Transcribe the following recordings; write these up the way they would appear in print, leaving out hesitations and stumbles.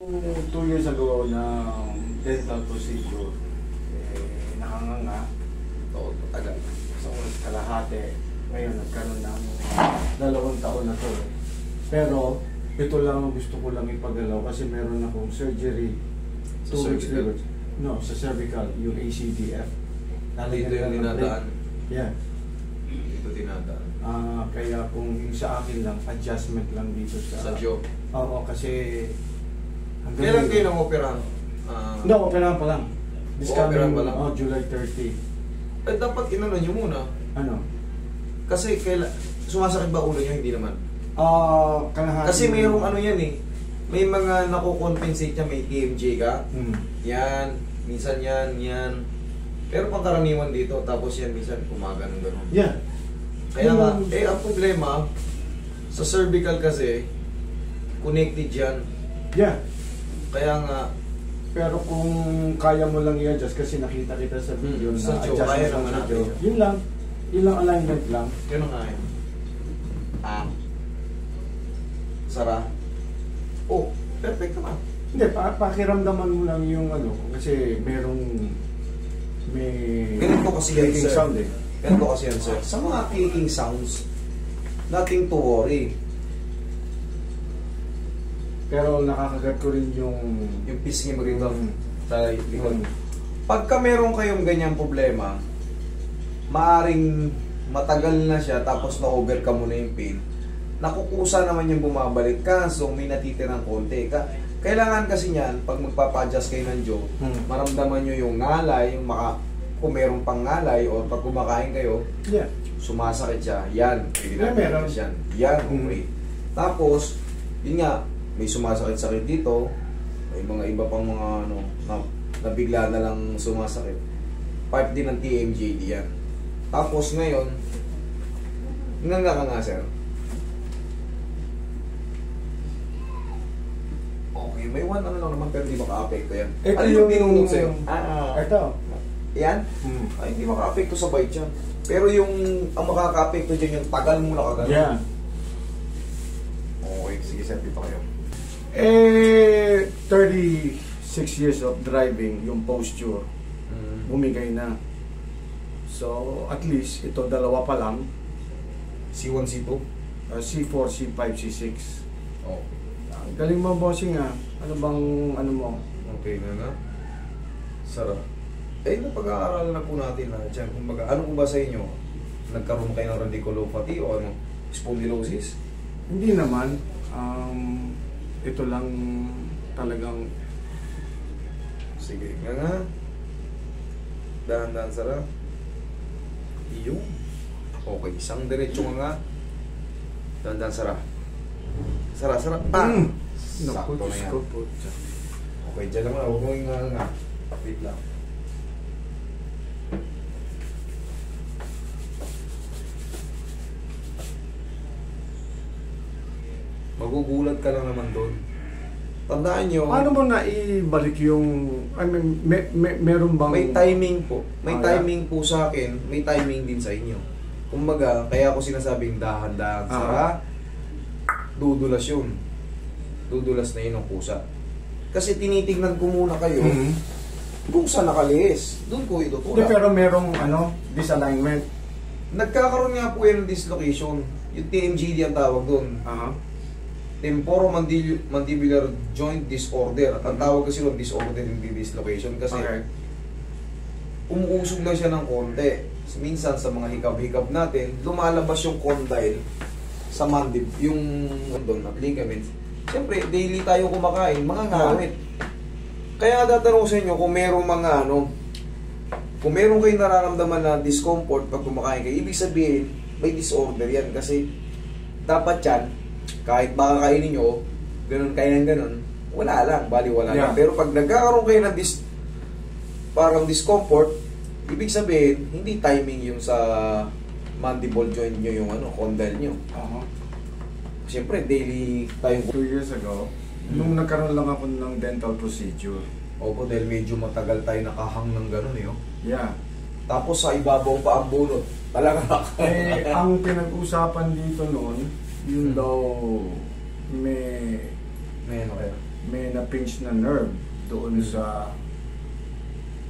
2 years ago na dental procedure, nakanganga. Oo, tagal. Sa oras kalahati. Ngayon, nagkaroon ng 2 taon na to. Pero, ito lang ang gusto ko lang ipagalaw kasi meron akong surgery. Sa 2 weeks cervical? later. No, sa cervical, yung ACDF. Dito yung dinadaan. Yeah. Dito dinadaan. Kaya kung yung sa akin lang, adjustment lang dito Sa jaw. Oo, kasi Kailan kayo nang operahan? Hindi, operahan pa lang. Operahan pa lang? July 30. Eh, dapat inano nyo muna. Ano? Kasi sumasakit ba ulo nyo? Hindi naman. Kalahati. Kasi mayroong ano yan eh. May mga nakukompensate niya, may TMJ ka. Yan, minsan yan. Pero pangkaraniwan dito, tapos yan minsan kumaga ng gano'n. Yeah. Kaya nga, ang problema, sa cervical kasi, connected yan. Yeah. Kaya nga, pero kung kaya mo lang i-adjust kasi nakita kita sa video na sa jaw, adjust kaya mo naman sa natin jaw. yun. Yun lang. Yun lang alignment lang. gano'n nga yun. Sara. Oh, perfect naman. Hindi, pakiramdaman mo lang yung ano, kasi may Ganito kasi yan, clicking sir. sound eh. Ganito kasi yan, sir. Sa mga clicking sounds, nothing to worry. Pero nakakagat ko rin yung Pisngi mo rito sa likod. Mm. Pagka meron kayong ganyang problema, maaring matagal na siya tapos na-overcome mo na yung pain, nakukusa naman yung bumabalik ka, so may natitirang konti. Kailangan kasi niyan, pag magpapa-adjust kayo ng jaw, maramdaman nyo yung ngalay, kung meron pang ngalay, o pag kumakain kayo, yeah. sumasakit siya. Yan, pwede natin meron. yan. Yan, okay. Tapos, yun nga, may sumasakit-sakit dito, may mga iba pang mga ano, na bigla na lang sumasakit. Part din ng TMJD yan. Tapos ngayon, nga nga sir. Okay, may one ano lang naman pero hindi maka-apekto yan. Ito Ano yung binunod sa'yo? Ito. Yan? Ay, hindi maka-apekto sa bite yan. Pero yung ang makaka-apekto dyan yung tagal mo nakagano. Yeah. Okay, sige sir, dito kayo. 36 years of driving, yung posture, bumigay na. So, at least, ito 2 pa lang. C1, C2? C4, C5, C6. Oh. Galing mo, bossing ah. Ano bang, ano mo? Okay na nga. Sarap. Eh, napag-aaralan na po natin na dyan. Kumbaga, ano po ba sa inyo? Nagkaroon kayo ng radiculopathy o ano? Spondylosis? Hindi naman. Ito lang talagang... Sige, nga. Dahan-dahan, sarap. Iyo. Okay, isang diretso nga. Dahan-dahan, sarap. Sarap. Naku, Sakto na yan. Diyos ko po. Okay, dyan lang na. Huwag mo yung nga. Wait lang. Magugulat ka lang naman doon. Tandaan nyo, Paano mo na ibalik yung... I mean, meron bang... may timing po. May yeah. timing po sa akin, may timing din sa inyo. Kumbaga, kaya ako sinasabing dahan-dahan. Sara, dudulas yun. Dudulas na yun ang pusa. Kasi tinitignan ko muna kayo kung saan nakalihis. Doon ko itutulak. Pero merong disalignment. Nagkakaroon nga po yan ng dislocation. Yung TMJD ang tawag doon. Temporomandibular joint disorder. At ang tawag kasi doon, disorder hindi dislocation. Kasi umuusog lang siya ng konti. Minsan sa mga hikab-hikab natin, lumalabas yung condyle sa mandib, yung doon at ligaments. Siyempre, daily tayo kumakain, mga ngawit. Kaya tatanong sa inyo kung merong mga kung meron kayong nararamdaman na discomfort pag kumakain kayo, ibig sabihin, may disorder yan. Kasi dapat yan, kahit baka kainin nyo, ganun, wala lang, wala lang. Pero pag nagkakaroon kayo ng parang discomfort, ibig sabihin, hindi timing yung sa mandible joint nyo, yung condyle nyo. Siyempre, daily tayo. 2 years ago, nung nagkaroon lang ako ng dental procedure. Opo, dahil medyo matagal tayo nakahang ng gano'n eh. Yeah. Tapos sa ibabaw pa ang bunot. Talaga. Ang pinag-usapan dito noon, yun daw may ano kayo? may na-pinch na nerve doon sa,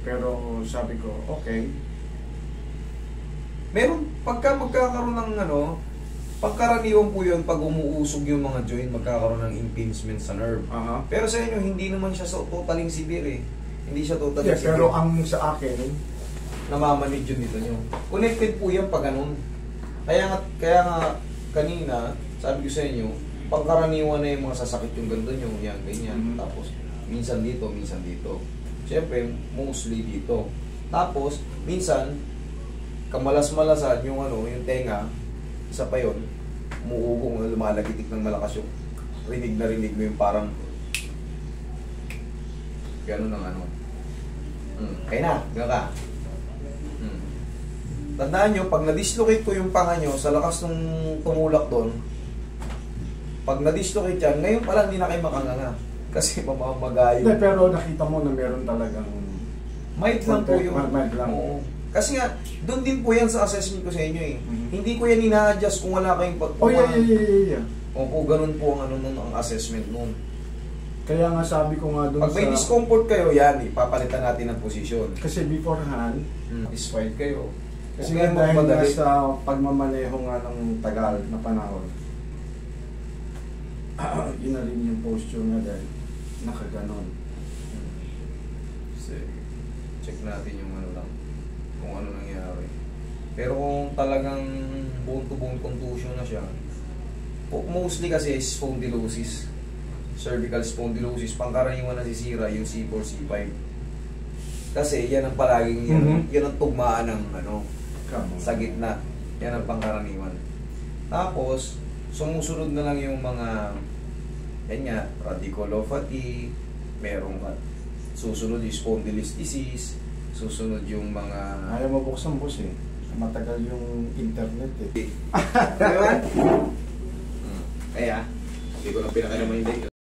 pero sabi ko, okay. Meron, pagka magkakaroon ng ano, pagkaraniwan po yun, pag umuusog yung mga joint, magkakaroon ng impingement sa nerve. Aha. Pero sa inyo, hindi naman siya totaling severe eh. Hindi siya totaling Yeah, severe. pero ang sa akin, Namamanage yun dito nyo. Connected po yan pag ganun. Kaya nga kanina, sabi ko sa inyo, pangkaraniwan na yung mga sasakit yung ganito nyo, yan, ganyan. Mhm. Tapos, minsan dito, minsan dito. Siyempre, mostly dito. Tapos, minsan, kamalas-malasan yung ano, yung tenga, isa pa yun, umuugong, lumalagitik ng malakas yung rinig na rinig mo yung parang gano'n ang ano. Kaya na, gano'n ka. Tandaan nyo, pag na-dislocate ko yung panga nyo sa lakas ng tumulak doon, pag na-dislocate yan, ngayon pala hindi na kayo makanganga. Kasi mamamagayo. hindi, pero nakita mo na meron talagang Might lang po yung... Might lang. Oo. Kasi nga, doon din po yan sa assessment ko sa inyo eh. Mhm. Hindi ko yan ina-adjust kung wala kayong oh yeah. Opo, ganun po ang ano nun, ang assessment nun. Kaya nga sabi ko nga doon Pag may discomfort kayo, yan, ipapalitan natin ng posisyon. kasi beforehand, Satisfied kayo. kasi Huwag nga kayong dahil nga magmadali. sa pagmamaneho nga ng tagal na panahon, yun na rin yung posture nga dahil nakaganon. Sige. Check natin yung ano lang, kung ano nangyari. Pero kung talagang bone-to-bone contusion na siya, mostly kasi is spondylosis. Cervical spondylosis, pangkaraniwan na sisira yung C4, C5. Kasi yan ang palaging, yan ang tugmaan ng ano, sa gitna. Yan ang pangkaraniwan. Tapos, sumusunod na lang yung mga, yan nga, radiculopathy, merong susunod yung spondylolisthesis, susunod yung mga... Ayaw mabuksan boss eh. Matagal yung internet eh. Diba? Kaya, hindi ko lang pinakalaman yung